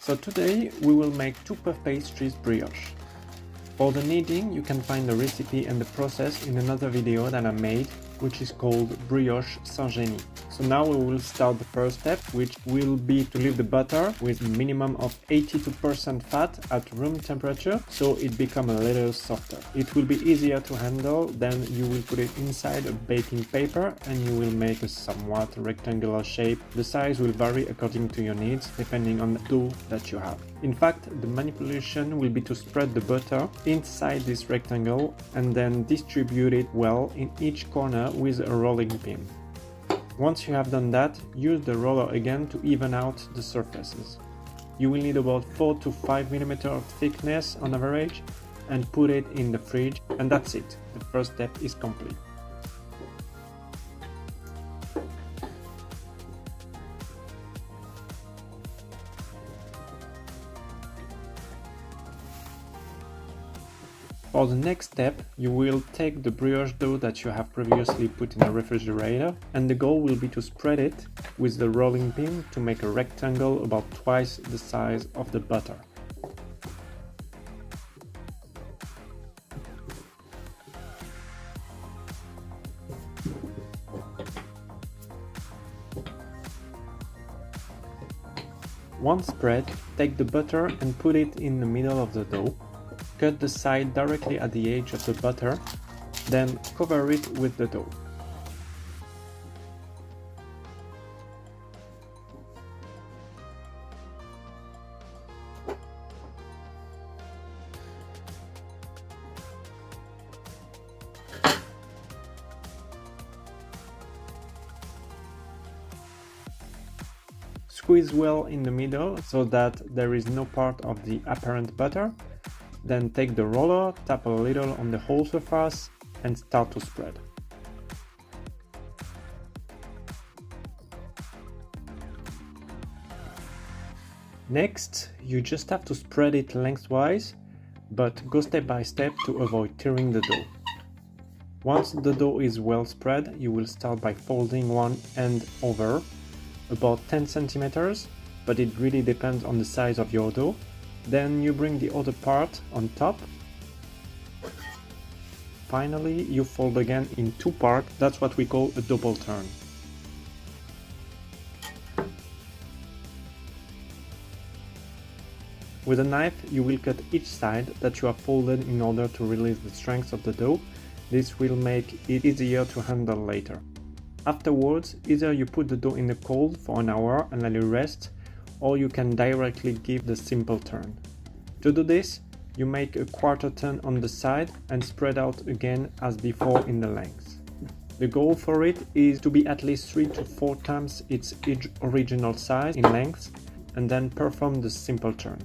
So today we will make 2 puff pastries brioche. For the kneading, you can find the recipe and the process in another video that I made, which is called Brioche sans génie. So now we will start the first step, which will be to leave the butter with a minimum of 82% fat at room temperature, so it becomes a little softer. It will be easier to handle, then you will put it inside a baking paper and you will make a somewhat rectangular shape. The size will vary according to your needs, depending on the dough that you have. In fact, the manipulation will be to spread the butter inside this rectangle and then distribute it well in each corner with a rolling pin. Once you have done that, use the roller again to even out the surfaces. You will need about 4 to 5 mm of thickness on average and put it in the fridge, and that's it. The first step is complete. For the next step, you will take the brioche dough that you have previously put in the refrigerator, and the goal will be to spread it with the rolling pin to make a rectangle about twice the size of the butter. Once spread, take the butter and put it in the middle of the dough. Cut the side directly at the edge of the butter, then cover it with the dough. Squeeze well in the middle so that there is no part of the apparent butter. Then take the roller, tap a little on the whole surface and start to spread. Next, you just have to spread it lengthwise, but go step by step to avoid tearing the dough. Once the dough is well spread, you will start by folding one end over, about 10 centimeters, but it really depends on the size of your dough. Then you bring the other part on top. Finally, you fold again in 2 parts. That's what we call a double turn. With a knife, you will cut each side that you have folded in order to release the strength of the dough. This will make it easier to handle later. Afterwards, either you put the dough in the cold for an hour and let it rest, or you can directly give the simple turn. To do this, you make a quarter turn on the side and spread out again as before in the length. The goal for it is to be at least 3 to 4 times its original size in length, and then perform the simple turn.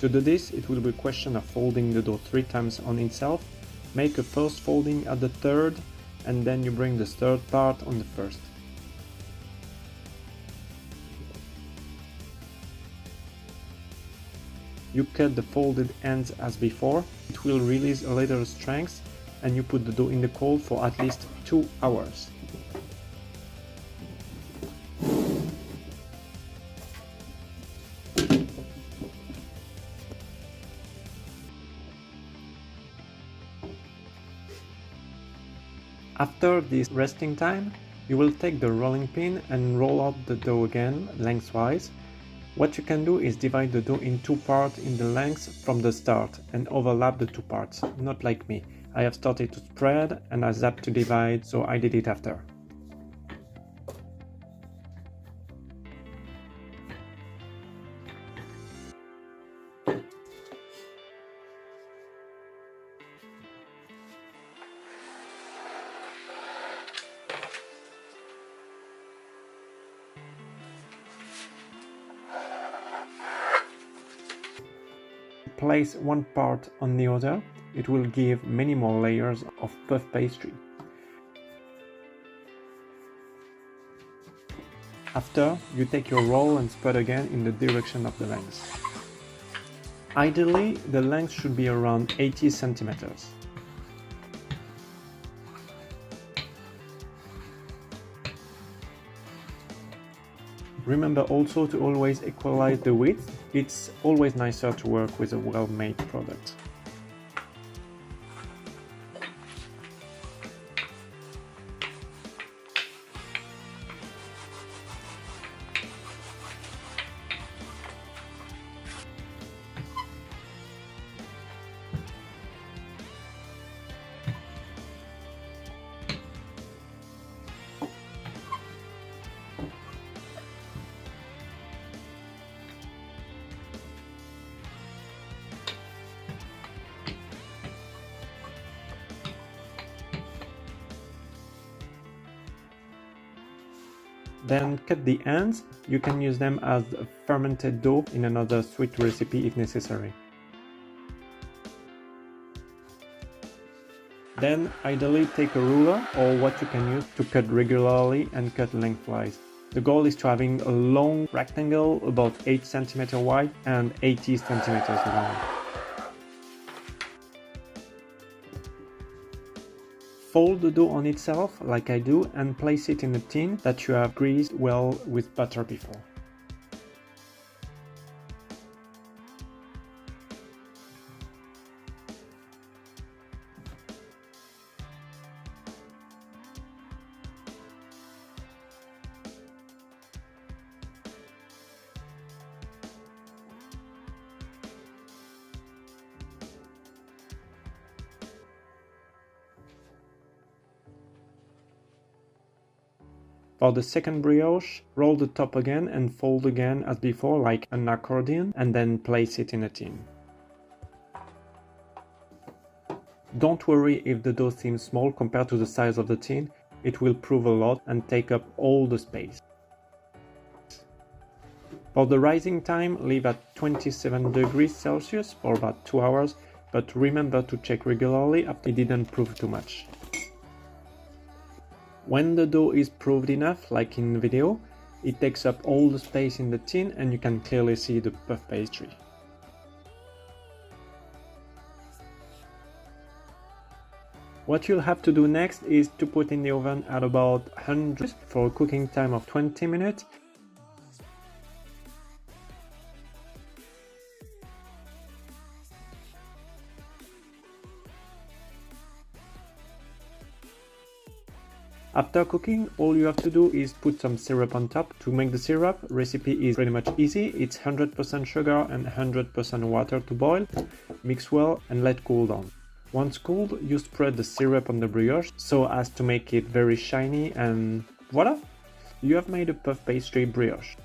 To do this, it will be a question of folding the dough 3 times on itself. Make a first folding at the third, and then you bring the third part on the first. You cut the folded ends as before. It will release a little strength, and you put the dough in the cold for at least 2 hours. After this resting time, you will take the rolling pin and roll out the dough again lengthwise. What you can do is divide the dough in 2 parts in the length from the start and overlap the 2 parts, not like me. I have started to spread and I zapped to divide, so I did it after. place one part on the other, it will give many more layers of puff pastry. After, you take your roll and spread again in the direction of the length. Ideally, the length should be around 80 centimeters. Remember also to always equalize the width. It's always nicer to work with a well-made product. Then cut the ends. You can use them as a fermented dough in another sweet recipe if necessary. Then ideally take a ruler or what you can use to cut regularly and cut lengthwise. The goal is to having a long rectangle about 8 cm wide and 80 cm long. Fold the dough on itself, like I do, and place it in a tin that you have greased well with butter before. For the second brioche, roll the top again and fold again as before like an accordion and then place it in a tin. Don't worry if the dough seems small compared to the size of the tin, it will prove a lot and take up all the space. For the rising time, leave at 27 degrees Celsius for about 2 hours, but remember to check regularly after it didn't prove too much. When the dough is proved enough, like in the video, it takes up all the space in the tin and you can clearly see the puff pastry. What you'll have to do next is to put in the oven at about 100 for a cooking time of 20 minutes. After cooking, all you have to do is put some syrup on top. To make the syrup, recipe is pretty much easy. It's 100% sugar and 100% water to boil. Mix well and let cool down. Once cooled, you spread the syrup on the brioche so as to make it very shiny and voila! You have made a puff pastry brioche.